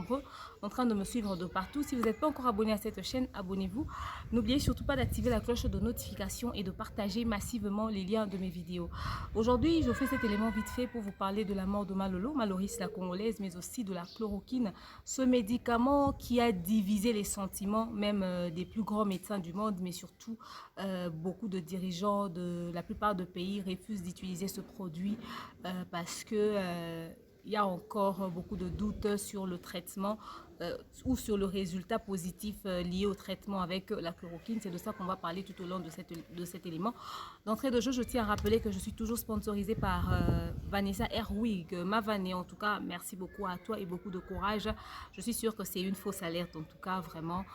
nombreux en train de me suivre de partout. Si vous n'êtes pas encore abonné à cette chaîne, abonnez-vous. N'oubliez surtout pas d'activer la cloche de notification et de partager massivement les liens de mes vidéos. Aujourd'hui, je fais cet élément vite fait pour vous parler de la mort de Malolo, Maloris la Congolaise, mais aussi de la chloroquine, ce médicament qui a divisé les sentiments, même des plus grands médecins du monde, mais surtout beaucoup de dirigeants de la plupart des pays refusent d'utiliser ce produit parce que il y a encore beaucoup de doutes sur le traitement ou sur le résultat positif lié au traitement avec la chloroquine. C'est de ça qu'on va parler tout au long de cet élément. D'entrée de jeu, je tiens à rappeler que je suis toujours sponsorisée par Vanessa Herwig, Mavané. En tout cas, merci beaucoup à toi et beaucoup de courage. Je suis sûre que c'est une fausse alerte. En tout cas, vraiment,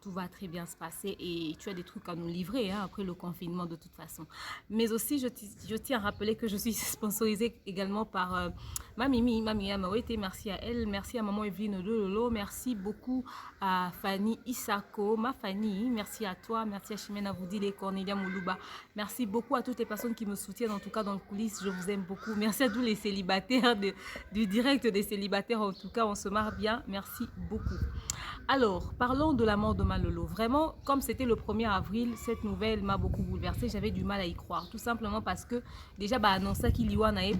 tout va très bien se passer et tu as des trucs à nous livrer hein, après le confinement de toute façon. Mais aussi, je tiens à rappeler que je suis sponsorisée également par ma Mimi Amawete. Merci à elle. Merci à maman Evelyne Lolo. Merci beaucoup à Fanny Isako, ma Fanny. Merci à toi. Merci à Chimena Voudile, Cornelia Moulouba. Merci beaucoup à toutes les personnes qui me soutiennent, en tout cas dans le coulisses. Je vous aime beaucoup. Merci à tous les célibataires du direct des célibataires. En tout cas, on se marre bien. Merci beaucoup. Alors, parlons de la mort de Malolo. Vraiment, comme c'était le 1er avril, cette nouvelle m'a beaucoup bouleversée. J'avais du mal à y croire. Tout simplement parce que, déjà, annoncé qu'il y en avait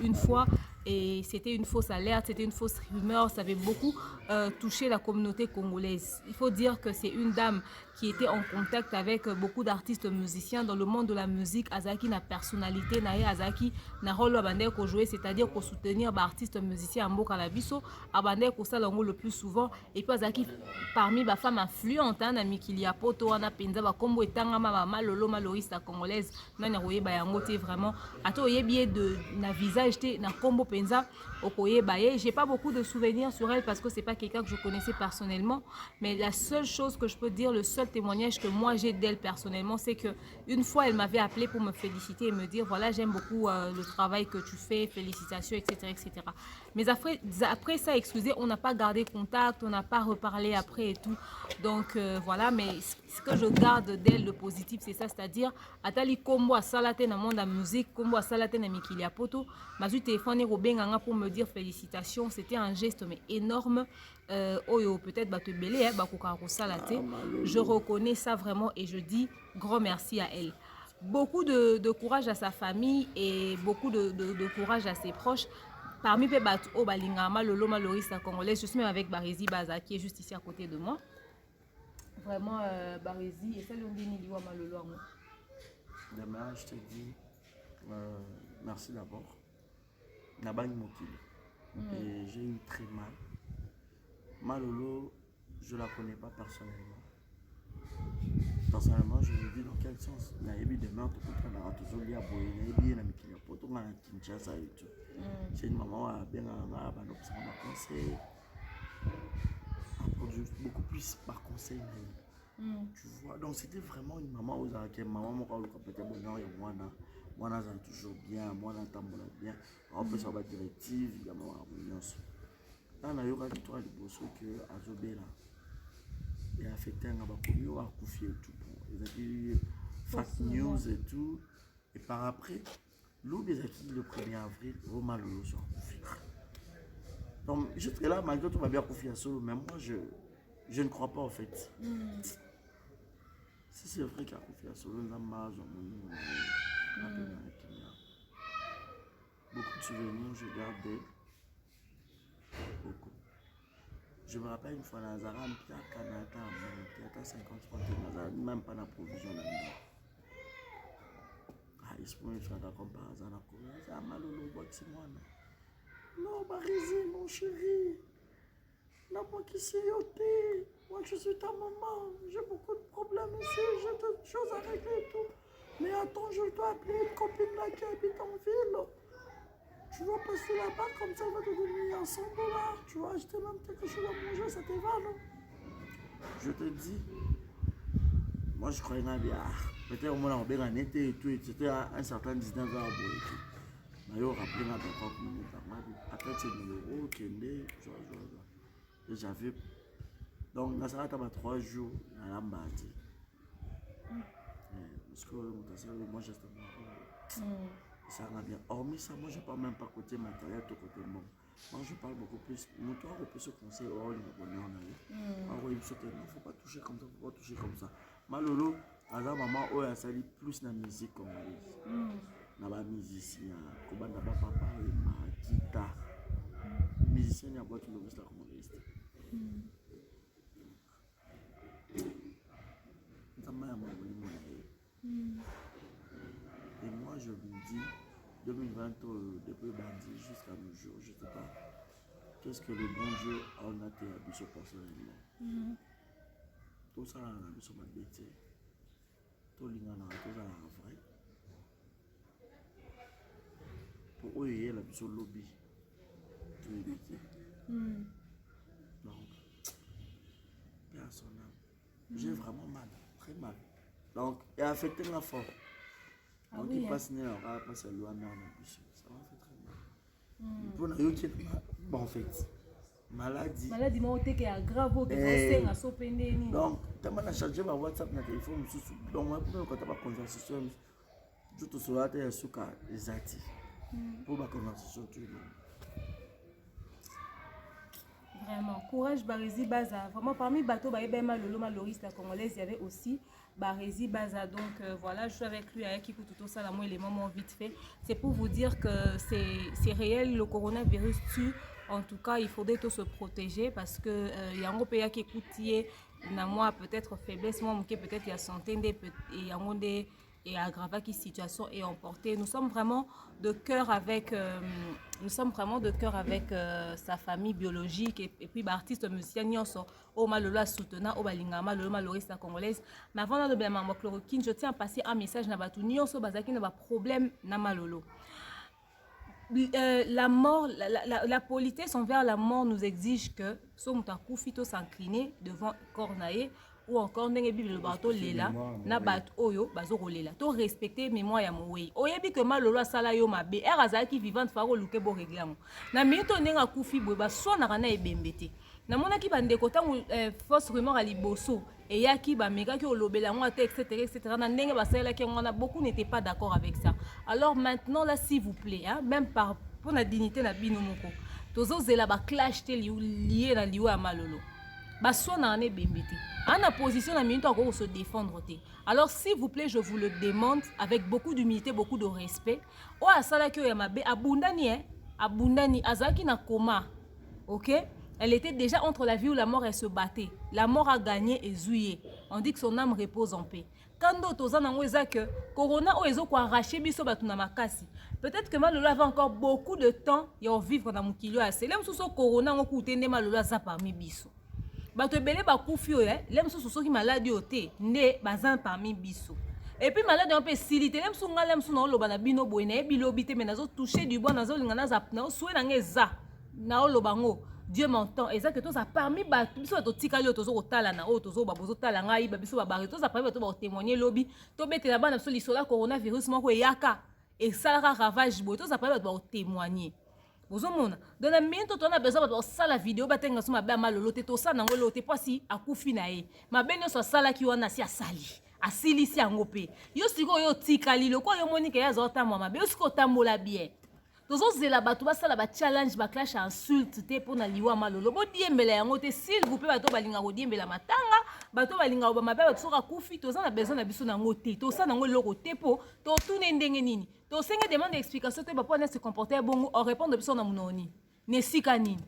une fois et c'était une fausse alerte, c'était une fausse rumeur. Ça avait beaucoup touché la communauté congolaise. Il faut dire que c'est une dame qui était en contact avec beaucoup d'artistes musiciens dans le monde de la musique. Azaki na personnalité, nae Azaki na rôle abandé ko jouer, c'est-à-dire qu'on soutenir artistes musiciens en Mboka la biso, abandé ko salango le plus souvent. Et puis Azaki parmi les femmes influentes, na mikili ya poto wana penza ba kombo etanga ma Malolo Maloris la congolaise, nani royeba yango te vraiment. Ato yebié de na visage te na kombo penza okoyeba ye. J'ai pas beaucoup de souvenirs sur elle parce que c'est pas quelqu'un que je connaissais personnellement, mais la seule chose que je peux dire, le seul témoignage que moi j'ai d'elle personnellement, c'est que une fois elle m'avait appelé pour me féliciter et me dire voilà, j'aime beaucoup le travail que tu fais, félicitations, etc., etc. Mais après ça, excusez, on n'a pas gardé contact, on n'a pas reparlé après et tout. Donc voilà, mais ce que je garde d'elle, le positif, c'est ça, c'est-à-dire atali kombo salate na monde la musique, kombo salate na mikili poto, mazu téléphone robenganga pour me dire félicitations, c'était un geste mais énorme. Oyo peut-être te belé je reconnais ça vraiment et je dis grand merci à elle. Beaucoup de courage à sa famille et beaucoup de courage à ses proches. Parmi les batu au balingama Lolo Maloris la congolaise, je suis même avec Barizi Baza qui est juste ici à côté de moi. Vraiment Barizi et celle où on liwa Malolo. Demain, je te dis merci d'abord. Nabang Mokili. Et j'ai eu très mal. Malolo, je ne la connais pas personnellement. Personnellement, je me dis dans quel sens. Il y a eu des meurtres contre la toujours lié à Boye, il y a eu des Mikili, pour tout le Kinshasa et tout. C'est une maman qui a bien conseil. Beaucoup plus par conseil. Tu vois, donc c'était vraiment une maman aux arrêtés. Maman, moi, peut-être bonheur et moi, moi, on toujours bien, moi, on entend bien. On peut savoir directive, il y a moi, là, on a eu toi le boss que Azobé là. Et affecté un abakoumi ou à Koufi et tout. Ils ont dit fake news et tout. Et par après, l'eau des acquis le 1er avril, Roma Lolo sur Koufi. Donc, jusque là, malgré tout, on va bien Koufi à solo, mais moi, je ne crois pas en fait. Si c'est vrai qu'il y a Koufi à solo, nous avons beaucoup de souvenirs, je garde d'elle. Beaucoup. Je me rappelle une fois, Nazara, il y a Canada, il y a 50 francs de Nazara, même pas la provision là-dedans. Ah, il se prend une fois comme par hasard, la Corée. Ah, Malolo, c'est moi. Non, Barizi, mon chéri. Non, moi qui suis yoté. Moi, je suis ta maman. J'ai beaucoup de problèmes ici. J'ai des choses à régler et tout. Mais attends, je dois appeler une copine là qui habite en ville. Tu dois passer là-bas, comme ça, elle va te donner 100 $. Tu vois, acheter même quelque chose à manger, ça te va, non? Je te dis, moi je croyais bien, peut-être au moins on a en été et tout, c'était un certain 19 ans. Mais je rappelé ma minutes, après c'est numéro, Kende, et j'avais. Donc, ça a été 3 jours à la bâtie. Parce que moi, j'étais ça va bien. Hormis ça, moi, je ne parle même pas côté matériel, tout côté bon. Moi, je parle beaucoup plus. Mon toit, on peut se conseiller. Oh, il m'a bonheur, on a eu. Alors, il me saute. Non, faut pas toucher comme ça, faut pas toucher comme ça. Malolo, alors maman, oh, elle s'allie plus dans la musique congolaise. Dans la musicien, comme dans la papa, ma guitare. Musicien, il y a pas tout le reste congolaise. Et moi, je me dis, 2020, depuis bandit jusqu'à nos jours, je ne sais pas qu'est-ce que le bon Dieu a été habitué personnellement. Tout ça, on a habitué ma bêtise. Tout ça, on a vrai. Pour eux, il y a l'habitude lobby. Tout est bêtise. Donc, personne. J'ai vraiment mal, très mal. Donc, et affecté la forme. Donc, il passe né, on va passer loin, mais on a bu. Ça m'a fait très mal. Pour nous, bon, en fait, maladie. Maladie, moi, on est grave, que à s'opérer. Donc, tu as chargé ma WhatsApp, na téléphone, donc, moi, pour quand tu as ma conversation, je te souhaite que tu es actif. Pour ma conversation, tu es Vraiment, courage, Barési Baza. Vraiment, parmi Bateau, Baébema, Lolo, Maloris, la Congolaise, il y avait aussi Barési Baza. Donc voilà, je suis avec lui, avec Kikou tout ça, là, moi, les moments vite fait. C'est pour vous dire que c'est réel, le coronavirus tue. En tout cas, il faudrait tout se protéger parce que il y a un pays qui écoute, moi peut-être faiblesse, moi peut-être il y a centaines et il y a des et aggraver qui situation est emportée. Nous sommes vraiment de cœur avec sa famille biologique et puis artiste musicien nyonso au malolo soutenant au balingama le maloriste congolaise. Mais avant de bien maman chloroquine, je tiens à passer un message na batu nyonso bazaki na ba problème na malolo. La mort, la politesse envers la mort nous exige que somutaku fito s'incliner devant cornae ou encore ndenge bible bato lela na bat oyo bazoko lela to respecter mémoire ya moweyi oyebi que malolo asala yo mabe er azalaki vivante faro luke bo régler na minute ndenge akufi boye basonaka na ebembe te namonaki bandeko ntango fausse rumeur à liboso eyaki bamekaki olobela yango ate etc na ndenge basalelaki yango wana beaucoup n'étaient pas d'accord avec ça. Alors maintenant là s'il vous plaît hein, même pour la dignité na bino moko tozozela baclash te lié na liwa ya malolo basona na ebembe te en opposition à minute encore se défendre. Alors s'il vous plaît, je vous le demande avec beaucoup d'humilité, beaucoup de respect. O asala ki yamabe abundani azaki na coma. OK? Elle était déjà entre la vie ou la mort, elle se battait. La mort a gagné et zouillé. On dit que son âme repose en paix. Quand d'autres ont dit que corona o ezo ko arracher biso batu na makasi. Peut-être que malolo avait encore beaucoup de temps ya vivre dans mon kilo assez. Lem so corona ngo kutende malolo za parmi biso. Bato ebele bakufi oyo lem so soki maladi ote nde bazan parmi biso et puis maladi on peut siliter lem so ngala lem so na loba na bino boye na ebilobi te mais nazo toucher du bois nazo linga na za na soué na ngeza na loba ngo Dieu m'entend exact que tous a parmi bato biso to tikali to zo kotala na o to zo babozo tala ngai ba biso ba bari to za parmi bato ba témoigner lobi to betela bana biso lisola coronavirus moko yaka et ça ravage boye to za parmi bato ba témoigner. Ozomona dans la minute on a besoin de ça la vidéo batenga soma ba malolo te to sa nango lote pasi akufi na ye mabene so sala ki wana si asali asili si angope yo siko yo tikali lo ko yo monika ya zota mama be yo siko tambola bien tozo zela batu ba sala ba challenge ba clash insulte te pona liwa malolo bo diembela yango te s'il vous plaît bato balinga ko diembela matanga bato balinga ba mabe bato soka kufi toza na besoin na biso nango te to sa nango loko te po to tune ndenge nini. To senga demande d'explication te ba pona se comporter bon on répond de biso na munoni ne sika nini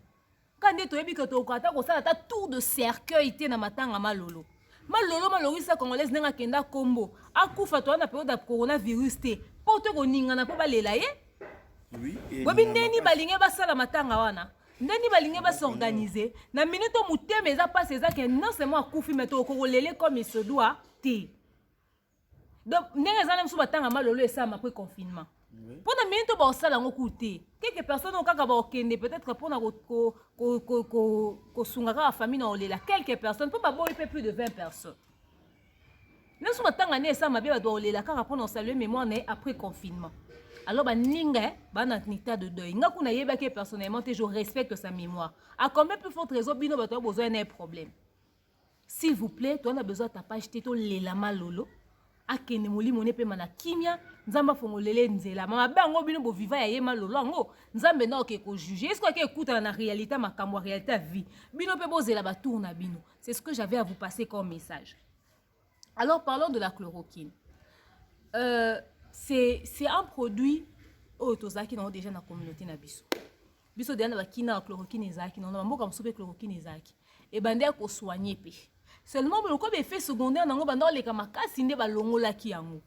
quand to yebi que to kata ko sala ta tour de cercueil te na matanga malolo malorisa congolaise nenga kenda kombo akufa to na période de coronavirus te po to ko ninga na po balela ye oui bobi ndeni balinge basala matanga wana ndeni balinge s'organiser na minute muteme eza passe eza que non seulement akufi mais to ko lele comme il se doit te. Donc, nous avons batanga malolo et ça après confinement. Pour la minute ba osala ngo te. Quelques personnes ont kaka ba okende peut-être pour na ko sungaka la famille na olela quelques personnes pour ba boy plus de 20 personnes. Nous sommes batanga ne ça mabe ba do olela kaka pour na saluer mémoire après confinement. Alors ba ninga ba na état de deuil. Nga kuna yeba que personnellement je respecte sa mémoire. À combien plus forte raison bino ba to besoin d'un problème. S'il vous plaît, toi on a besoin de ta page této lela malolo. akende molimo ne pe mana kimia nzamba fongolele nzela mama bango bino bo viva ya yema lolongo nzambe na oke ko juger est-ce que écoute na réalité makambo réalité à vie bino pe bozela ba tourna bino c'est ce que j'avais à vous passer comme message. Alors parlons de la chloroquine. C'est un produit autozaki na déjà na communauté na biso biso déjà na bakina chloroquine ezaki na mboka msupe chloroquine ezaki et bande ko soigner pe seulement le ko be effet secondaire nango banda leka makasi nde balongolaki yango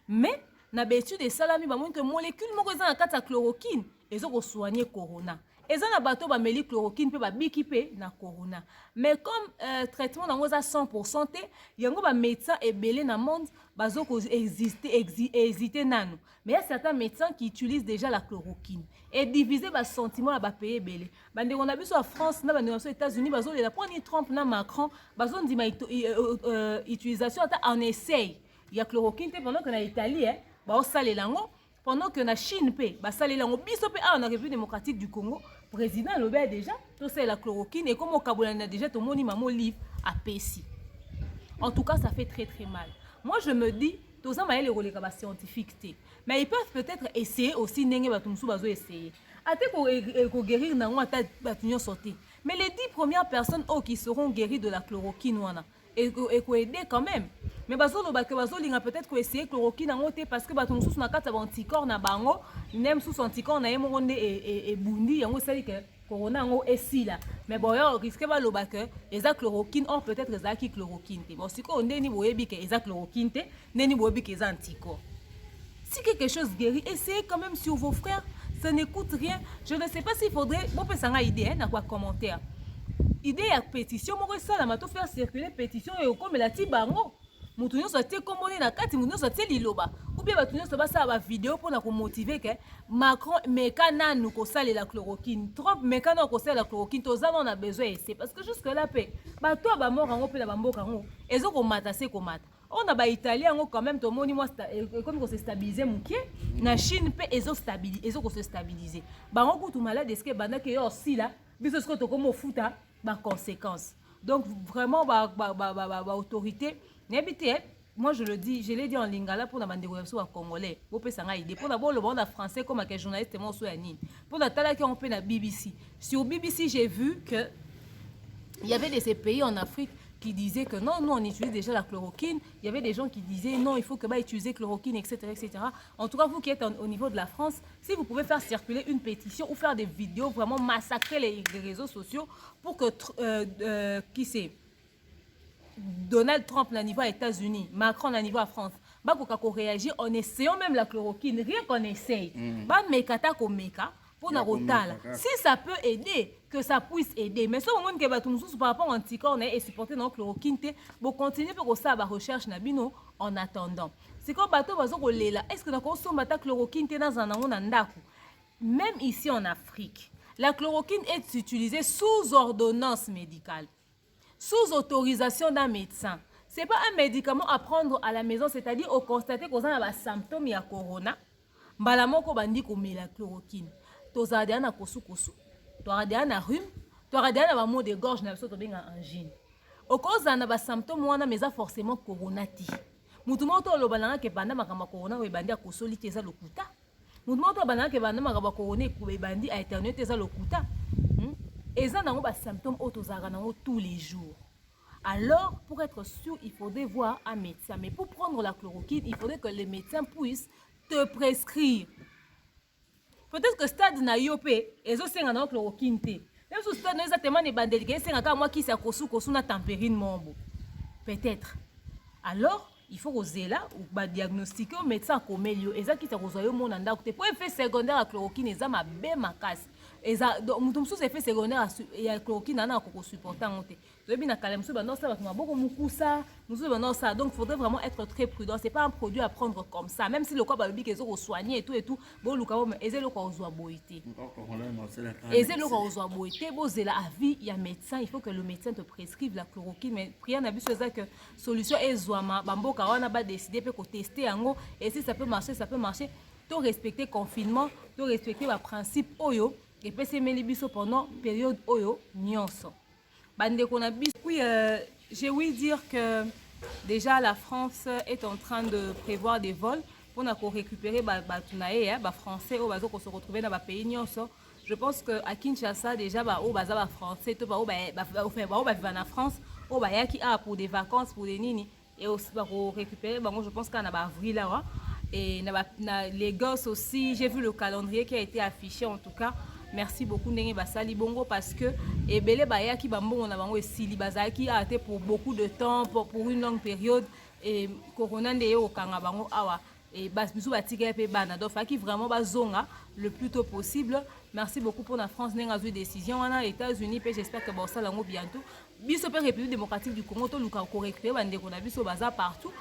mais na betude de salami ba monke molécule moko za na kati ya chloroquine ezo ko soigner corona eza na bato ba meli chloroquine pe ba biki pe na corona mais comme traitement nango za 100% te yango ba médecin ebele na monde bazo ko hésiter nanu mais il y a certains médecins qui utilisent déjà la chloroquine et diviser ba sentiment na ba pays ebele bande on a vu sur France na bande aux États-Unis bazo la prendre Trump na Macron bazo ndima utilisation en essai il y a chloroquine pendant que na Italie ba osale lango pendant que na Chine pe ba sale lango biso pe en République démocratique du Congo président lobé déjà tout c'est la chloroquine et comme au Kaboulana déjà tout moni mamo livre à Pessi. En tout cas ça fait très très mal. Moi je me dis tous ça les relais scientifiques mais ils peuvent peut-être essayer aussi n'engé batumsu bazo essayer ate ko guérir na ngwa ta batunyo sauter mais les 10 premières personnes qui seront guéries de la chloroquine wana et ko aider quand même mais bazo lo ba que bazo linga peut-être ko essayer chloroquine en oté parce que batumsu na kata ba anticorps na bango nem sous anticorps na yemo nde et bundi yango sali que corona ngo esila mais bon yo risque ba lo ba que eza chloroquine or peut-être eza ki chloroquine te bon siko ndeni boyebi que eza chloroquine te ndeni boyebi que eza anticorps. Si quelque chose guérit, essayez quand même sur vos frères. Ça n'écoute rien. Je ne sais pas s'il faudrait... Bon, peut une idée, n'a quoi commentaire. Idée à pétition, moi, ça, la mato faire circuler pétition et comme la tibango. Moutounio soit comme on est na kati, moutounio soit liloba. Ou bien, moutounio soit ça va vidéo pour nous motiver que Macron, mécana nous conseille la chloroquine. Trump, mécana nous conseille la chloroquine. Tous on a besoin. C'est parce que jusque là, bah, toi, bah, mort en haut, puis la bambo, en haut. Et ça, qu'on mata, c'est qu'on mata. On a des Italiens quand même tout le monde comme se stabiliser muké na Chine pe ezo se stabiliser ba on ko tout malade est-ce que bana que aussi là biso ce que to comme futa ba conséquences donc vraiment ba autorité n'habité moi je le dis je l'ai dit en lingala pour na bande ko congolais bo pe sanga idée pour d'abord le monde français comme un journaliste mon so yanine pour na tala qui on peut na BBC sur BBC j'ai vu que il y avait de ces pays en Afrique qui disaient que non, nous on utilise déjà la chloroquine. Il y avait des gens qui disaient non, il faut que utiliser chloroquine, etc., etc. En tout cas, vous qui êtes au niveau de la France, si vous pouvez faire circuler une pétition ou faire des vidéos, vraiment massacrer les réseaux sociaux pour que, qui c'est, Donald Trump, au niveau aux États-Unis, Macron, au niveau à France, bah qu'on réagit en essayant même la chloroquine, rien qu'on essaye. Bah mekata ko meka. Pour la rotale. Si ça peut aider, que ça puisse aider. Mais si on veut que tout le monde par rapport à l'anticorps et supporter notre chloroquine, pour continuer pour ça la recherche nabino en attendant. C'est comme bateau bazo là. Est-ce que nous consommons la chloroquine dans un andaku? Même ici en Afrique, la chloroquine est utilisée sous ordonnance médicale, sous autorisation d'un médecin. C'est pas un médicament à prendre à la maison, c'est-à-dire au constater qu'on a des symptômes de corona. Balamoko bandi ko la chloroquine. Toza na kosu kosu, toza na rhume, toza na maux de gorge na biso to benga angine. Okoza na ba symptômes wana meza forcément corona ti. Mutu moto lo balanga ke banda makama corona we bandi akosoli teza lokuta. Mutu moto balanga ke banda makaba corona ku be bandi a éternel teza lokuta. Eza nango ba symptômes otoza nango tous les jours. Alors, pour être sûr, il faudrait voir un médecin. Mais pour prendre la chloroquine, il faudrait que le médecin puisse te prescrire. Peut-être que stade na yopé ezo senga na chloroquine té. Même sous stade exactement ne bandelique senga ka moi qui sa kosu na tempérine mombo. Peut-être. Alors, il faut oser là ou ba diagnostiquer au médecin comme melio eza qui sa kozoyo mon anda ko té pour effet secondaire à chloroquine eza mabe makasi. Eza mutum sous effet secondaire ya chloroquine na ko supporter ngote. Toyebi na kalemso ba non ça ba beaucoup mukusa, nous ba non ça donc faudrait vraiment être très prudent, c'est pas un produit à prendre comme ça même si le corps ba bi kezo soigner et tout bon luka bo eze le ko zo boité. Eze le ko zo boité bo zela à vie il y a médecin, il faut que le médecin te prescrive la chloroquine mais prière na biso ça que solution ezwama bamboka wana ba décider pe ko tester yango et si ça peut marcher to respecter confinement, to respecter ba principe oyo et puis c'est melibiso pendant période oyo nyonso. Oui, j'ai ouï dire que Déjà, la France est en train de prévoir des vols pour récupérer les Français qui se retrouver dans les pays. Je pense qu'à Kinshasa, déjà, les Français, en France, pour des vacances, pour des nini. Et aussi, récupérer, je pense qu'en avril, là. Et les gosses aussi, j'ai vu le calendrier qui a été affiché en tout cas. Merci beaucoup Ndenge Basali Bongo parce que ebele baya ki bambongo na bango esili bazaki a été pour beaucoup de temps pour une longue période et corona ndeye okanga bango awa et bas bisu batika pe bana donc faki vraiment bazonga le plus tôt possible. Merci beaucoup pour la France Ndenge azu décision wana États-Unis pe j'espère que ça lango bientôt. Biso pe République démocratique du Congo to luka ko récupérer bande ko na biso baza partout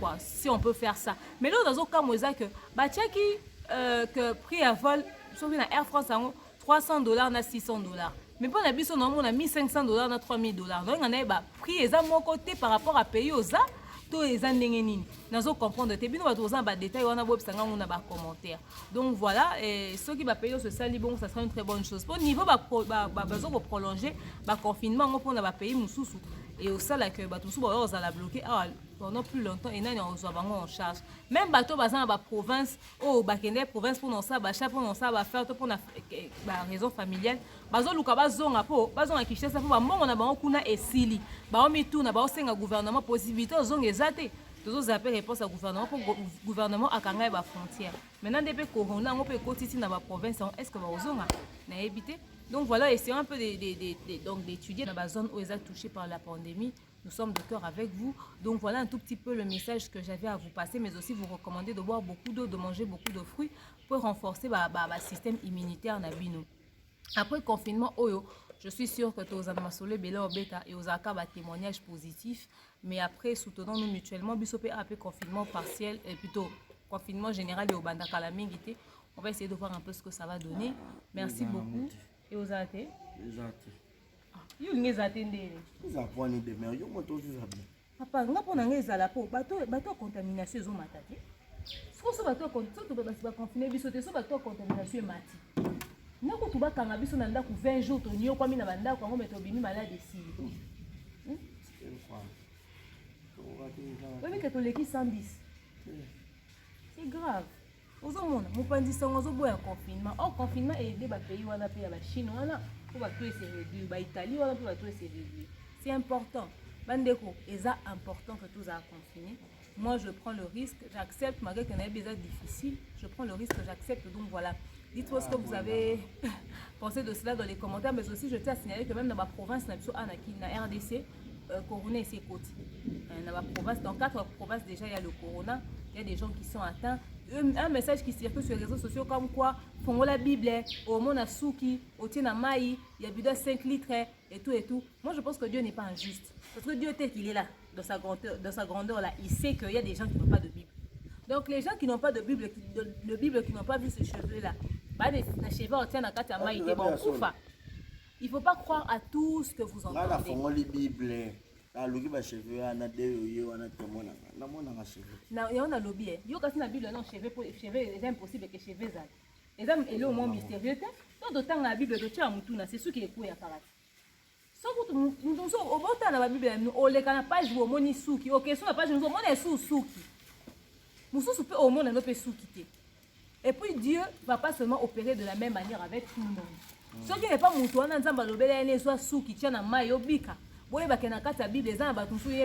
quoi, si on peut faire ça. Mais là, dans un cas, que que prix à vol, sur la Air France, $300 à $600. Mais pour la bise, on a $1,500 à $3,000. Donc, on a prix et mon côté par rapport à payer aux a, tous les années. Nous allons comprendre. T'es bien, on va trouver un détail, on a web, on a un commentaire. Donc voilà, et ceux qui va payer ce sali, bon, ça sera une très bonne chose. Pour le niveau, besoin de prolonger, confinement, on va payer Moussou. Et au sein là que tout ça on a bloqué pendant plus longtemps et nous on en charge même bateau bazan ba province bakende province pour non ça ba chef pour non ça ba faire pour na raison familiale bazo luka bazonga po bazonga Kinshasa po ba mbongo na bango kuna esili ba omi tout na ba osenga gouvernement possibilité ozonga ezate tous appels réponse à gouvernement pour gouvernement akanga ba frontière maintenant depuis corona on peut continuer dans ba province est-ce que ba ozonga na éviter. Donc voilà, essayons un peu d'étudier dans la zone où ils sont touchés par la pandémie. Nous sommes de cœur avec vous. Donc voilà un tout petit peu le message que j'avais à vous passer, mais aussi vous recommander de boire beaucoup d'eau, de manger beaucoup de fruits pour renforcer le système immunitaire. Après le confinement, je suis sûre que tous les amassolés bela bêta et aux accords témoignages positifs, mais après soutenons-nous mutuellement. Bisopé après confinement partiel et plutôt confinement général et au bandakalamingité. On va essayer de voir un peu ce que ça va donner. Merci beaucoup. Et aux athées? Les athées. Yo les athées ndele. Ils apprennent des mères. Yo moto vivre bien. Papa, nga pona ngeza la po bato contamination zo matati. So bato confiné biso te so bato contamination mati. Nako tuba kanga biso na ndako 20 jours to nyo kwa mina banda kwa ngombe to bimi malade si. C'est une fois. Oui, que to leki 110. C'est grave. Ozomona mopandisa ngozo boya confinement confinement et des pays wana pe ya ba Chine wana pour ba tout essayer réduire ba Italie wana pour ba tout essayer réduire. C'est important. Bandeko, c'est important que tous a confiné. Moi je prends le risque, j'accepte malgré qu'il y a des besoins difficiles, je prends le risque, j'accepte donc voilà. Dites-moi ce que vous avez pensé de cela dans les commentaires, mais aussi je tiens à signaler que même dans ma province na RDC corona et ses côtes. Dans ma province, dans 4 provinces déjà il y a le corona, il y a des gens qui sont atteints. Un message qui circule sur les réseaux sociaux comme quoi fongo la Bible, au monde a souki, au tien à maï, il y a bu de 5 litres et tout et tout. Moi je pense que Dieu n'est pas injuste. Parce que Dieu tel qu'il est là, dans sa grandeur là, il sait qu'il y a des gens qui n'ont pas de Bible. Donc les gens qui n'ont pas de Bible, qui n'ont pas vu ce cheveu là, il ne faut pas croire à tout ce que vous entendez. Ah, le gars cheveux, on a des on a tout mon a cheveux. Non, il y en a lobby. Yo quand na Bible non cheveux c'est impossible que cheveux ça. Les hommes est le mot mystérieux. Tout autant la Bible de tia mutuna, c'est ce qui est quoi ya karate. So nous sommes au bout de la Bible, on les kana page où moni souki. OK, sur la page nous on est sous souki. Nous sommes au monde on peut souki. Et puis Dieu va pas seulement opérer de la même manière avec tout le monde. Ce qui n'est pas mutuana nzamba lobela ene soit souki tia na mayo bika. Oui, bah, la carte Bible, les gens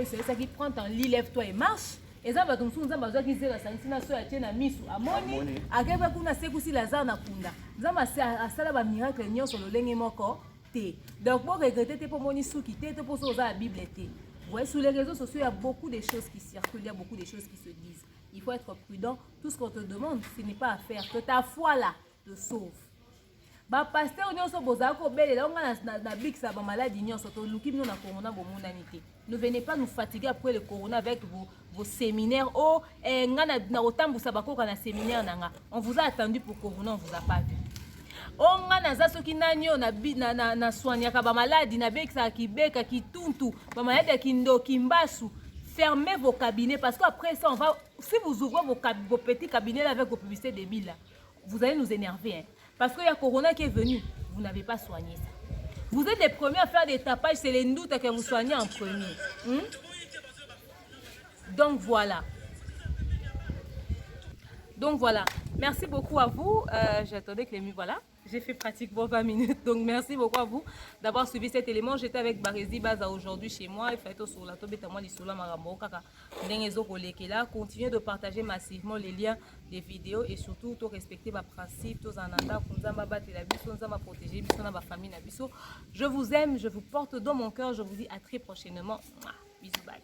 c'est ça qui prend ton lit, lève-toi et marche. Et ça va ton sou, nous avons besoin qu'ils aient la santina sur la tienne à misu, à moni, à quel point qu'on a sécoussi la zana kunda. Nous avons à ça la miracle nion sur le lengue moko té. Donc pour regretter t'es pour moni sou qui t'es pour ça la Bible té. Vous voyez sur les réseaux sociaux il y a beaucoup de choses qui circulent, il y a beaucoup de choses qui se disent. Il faut être prudent. Tout ce qu'on te demande, ce n'est pas à faire. Que ta foi là te sauve. Ba pasteur nyonso bozako belela nga na biksa ba maladie nyonso to luki bino na corona bo mondanité. Ne venez pas nous fatiguer après le corona avec vos séminaires. Oh nga na otambusa bakoka na séminaire nanga. On vous a attendu pour corona, on vous a pas vu. Oh nga na zasoki nanyo na soignaka ba maladie na biksa ki beka ki tuntu, ba maladie ki ndo kimbasu. Fermez vos cabinets parce qu'après ça on va si vous ouvrez vos petits cabinets là avec vos publicités débiles là, vous allez nous énerver hein. Parce qu'il y a Corona qui est venu, vous n'avez pas soigné ça. Vous êtes les premiers à faire des tapages, c'est les doutes que vous soignez en premier. Donc voilà. Merci beaucoup à vous. J'attendais que les murs, voilà. J'ai fait pratiquement 20 minutes. Donc merci beaucoup à vous d'avoir suivi cet élément. J'étais avec Barési Baza aujourd'hui chez moi. Il fallait sur la tobe moi les sola marambo kaka. Continuez de partager massivement les liens des vidéos et surtout de respecter ma principe, tous en anda, kunzamba battre la biso, kunzamba protéger biso na ba famille na biso. Je vous aime, je vous porte dans mon cœur. Je vous dis à très prochainement. Bisous, bye.